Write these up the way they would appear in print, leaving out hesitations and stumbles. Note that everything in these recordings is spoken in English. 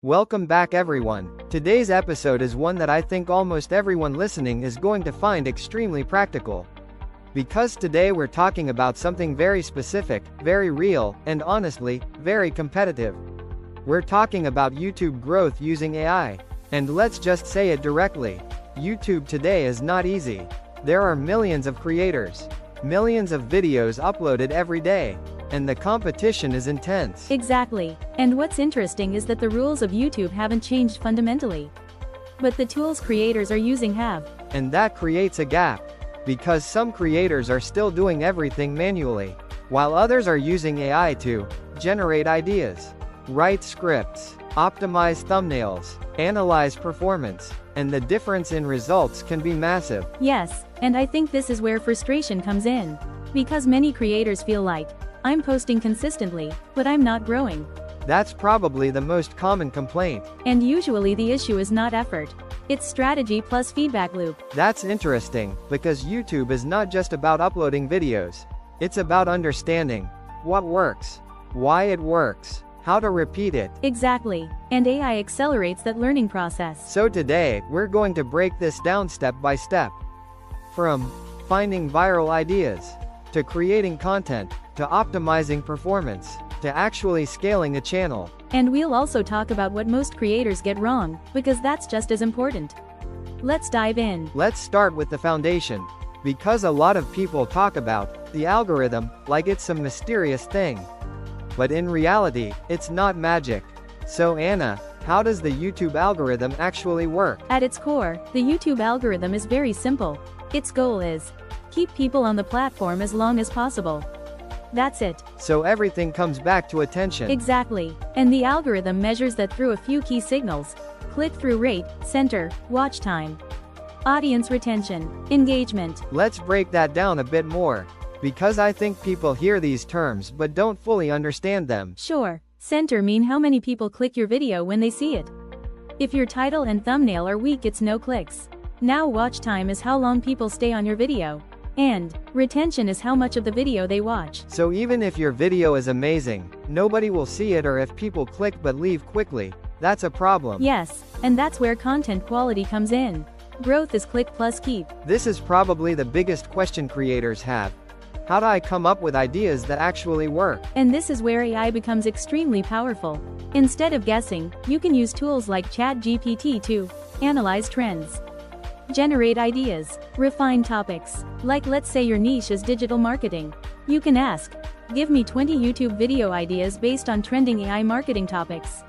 Welcome back everyone. Today's episode is one that I think almost everyone listening is going to find extremely practical. Because today we're talking about something very specific, very real, and honestly, very competitive. We're talking about YouTube growth using AI. And let's just say it directly. YouTube today is not easy. There are millions of creators. Millions of videos uploaded every day. And the competition is intense. Exactly. And what's interesting is that the rules of YouTube haven't changed fundamentally. But the tools creators are using have. And that creates a gap. Because some creators are still doing everything manually, while others are using AI to generate ideas, write scripts, optimize thumbnails, analyze performance, and the difference in results can be massive. Yes, and I think this is where frustration comes in. Because many creators feel like, I'm posting consistently, but I'm not growing. That's probably the most common complaint. And usually the issue is not effort. It's strategy plus feedback loop. That's interesting, because YouTube is not just about uploading videos. It's about understanding what works, why it works, how to repeat it. Exactly. And AI accelerates that learning process. So today, we're going to break this down step by step. From finding viral ideas, to creating content, to optimizing performance, to actually scaling a channel. And we'll also talk about what most creators get wrong, because that's just as important. Let's dive in. Let's start with the foundation. Because a lot of people talk about the algorithm like it's some mysterious thing. But in reality, it's not magic. So Anna, how does the YouTube algorithm actually work? At its core, the YouTube algorithm is very simple. Its goal is keep people on the platform as long as possible. That's it. So everything comes back to attention. Exactly. And the algorithm measures that through a few key signals: click-through rate, center, watch time, audience retention, engagement. Let's break that down a bit more. Because I think people hear these terms but don't fully understand them. Sure. Center mean how many people click your video when they see it. If your title and thumbnail are weak, it's no clicks. Now watch time is how long people stay on your video. And retention is how much of the video they watch. So even if your video is amazing, nobody will see it, or if people click but leave quickly, that's a problem. Yes, and that's where content quality comes in. Growth is click plus keep. This is probably the biggest question creators have. How do I come up with ideas that actually work? And this is where AI becomes extremely powerful. Instead of guessing, you can use tools like ChatGPT to analyze trends, generate ideas, refine topics. Like, let's say your niche is digital marketing. You can ask, give me 20 YouTube video ideas based on trending AI marketing topics.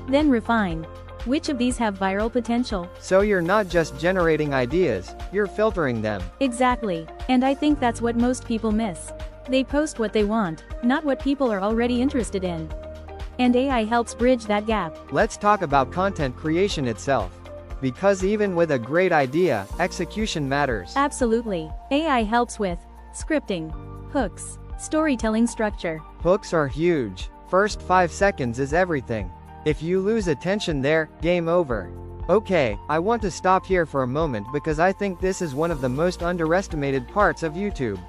Then refine. Which of these have viral potential? So you're not just generating ideas, you're filtering them. Exactly. And I think that's what most people miss. They post what they want, not what people are already interested in. And AI helps bridge that gap. Let's talk about content creation itself. Because even with a great idea, execution matters. Absolutely. AI helps with scripting, hooks, storytelling structure. Hooks are huge. First 5 seconds is everything. If you lose attention there, game over. Okay, I want to stop here for a moment because I think this is one of the most underestimated parts of YouTube.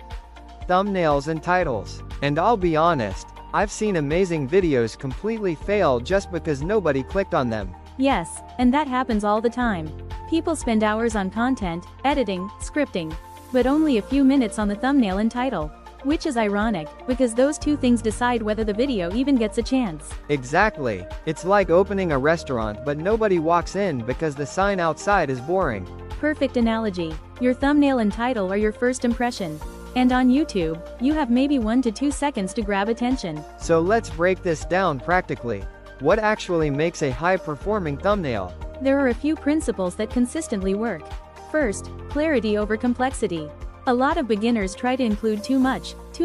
Thumbnails and titles. And I'll be honest, I've seen amazing videos completely fail just because nobody clicked on them. Yes, and that happens all the time. People spend hours on content, editing, scripting, but only a few minutes on the thumbnail and title. Which is ironic, because those two things decide whether the video even gets a chance. Exactly. It's like opening a restaurant but nobody walks in because the sign outside is boring. Perfect analogy. Your thumbnail and title are your first impression. And on YouTube, you have maybe 1 to 2 seconds to grab attention. So let's break this down practically. What actually makes a high-performing thumbnail? There are a few principles that consistently work. First, clarity over complexity. A lot of beginners try to include too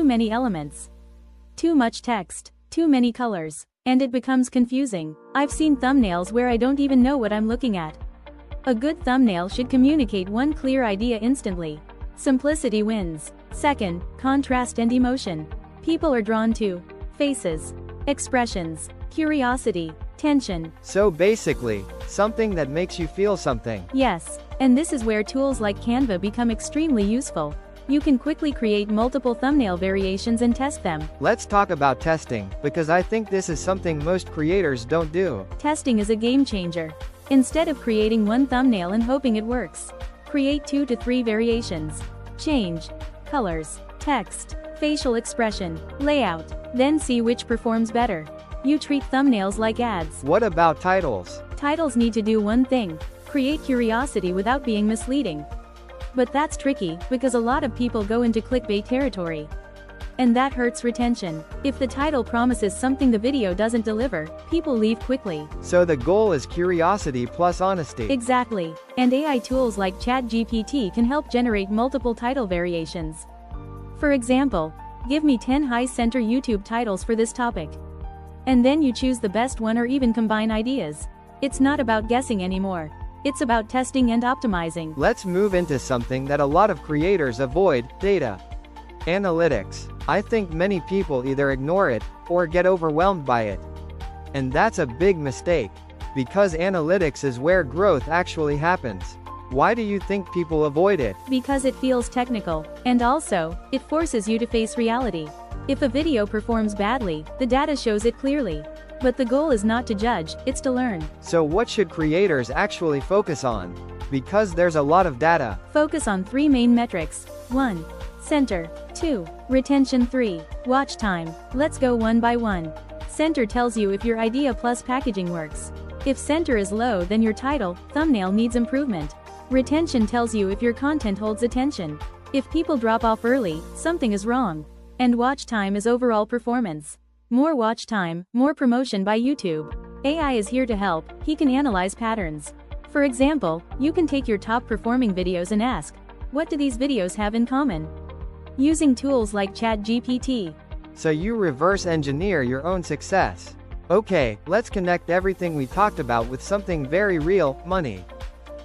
many elements, too much text, too many colors, and it becomes confusing. I've seen thumbnails where I don't even know what I'm looking at. A good thumbnail should communicate one clear idea instantly. Simplicity wins. Second, contrast and emotion. People are drawn to faces, expressions, curiosity, tension. So basically, something that makes you feel something. Yes, and this is where tools like Canva become extremely useful. You can quickly create multiple thumbnail variations and test them. Let's talk about testing, because I think this is something most creators don't do. Testing is a game changer. Instead of creating one thumbnail and hoping it works, create 2 to 3 variations. Change colors, text, facial expression, layout, then see which performs better. You treat thumbnails like ads. What about titles? Titles need to do one thing: create curiosity without being misleading. But that's tricky, because a lot of people go into clickbait territory. And that hurts retention. If the title promises something the video doesn't deliver, people leave quickly. So the goal is curiosity plus honesty. Exactly. And AI tools like ChatGPT can help generate multiple title variations. For example, give me 10 high-CTR YouTube titles for this topic. And then you choose the best one or even combine ideas. It's not about guessing anymore. It's about testing and optimizing. Let's move into something that a lot of creators avoid: data. Analytics. I think many people either ignore it, or get overwhelmed by it. And that's a big mistake. Because analytics is where growth actually happens. Why do you think people avoid it? Because it feels technical, and also, it forces you to face reality. If a video performs badly, the data shows it clearly. But the goal is not to judge, it's to learn. So what should creators actually focus on? Because there's a lot of data. Focus on 3 main metrics. 1. Center. 2. Retention. 3. Watch time. Let's go one by one. Center tells you if your idea plus packaging works. If center is low, then your title, thumbnail needs improvement. Retention tells you if your content holds attention. If people drop off early, something is wrong. And watch time is overall performance. More watch time, more promotion by YouTube. AI is here to help. He can analyze patterns. For example, you can take your top performing videos and ask, what do these videos have in common? Using tools like ChatGPT. So you reverse engineer your own success. Okay, let's connect everything we talked about with something very real: money.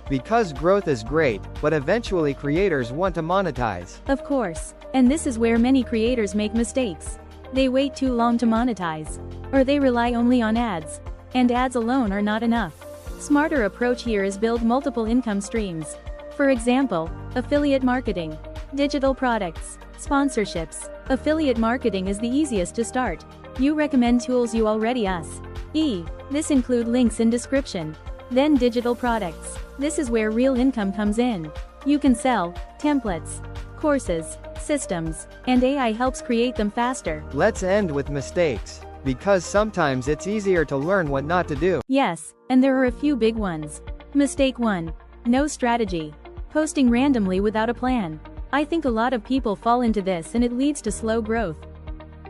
Because growth is great, but eventually creators want to monetize. Of course. And this is where many creators make mistakes. They wait too long to monetize. Or they rely only on ads. And ads alone are not enough. Smarter approach here is build multiple income streams. For example, affiliate marketing, digital products, sponsorships. Affiliate marketing is the easiest to start. You recommend tools you already use. This include links in description. Then digital products. This is where real income comes in. You can sell templates, courses, systems, and AI helps create them faster. Let's end with mistakes. Because sometimes it's easier to learn what not to do. Yes, and there are a few big ones. Mistake 1. No strategy. Posting randomly without a plan. I think a lot of people fall into this and it leads to slow growth.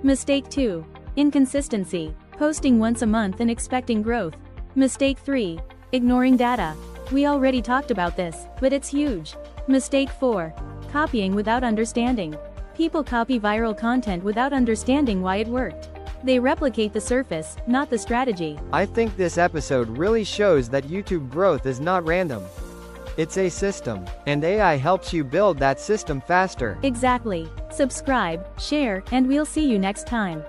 Mistake 2. Inconsistency. Posting once a month and expecting growth. Mistake 3. Ignoring data. We already talked about this, but it's huge. Mistake 4. Copying without understanding. People copy viral content without understanding why it worked. They replicate the surface, not the strategy. I think this episode really shows that YouTube growth is not random. It's a system, and AI helps you build that system faster. Exactly. Subscribe, share, and we'll see you next time.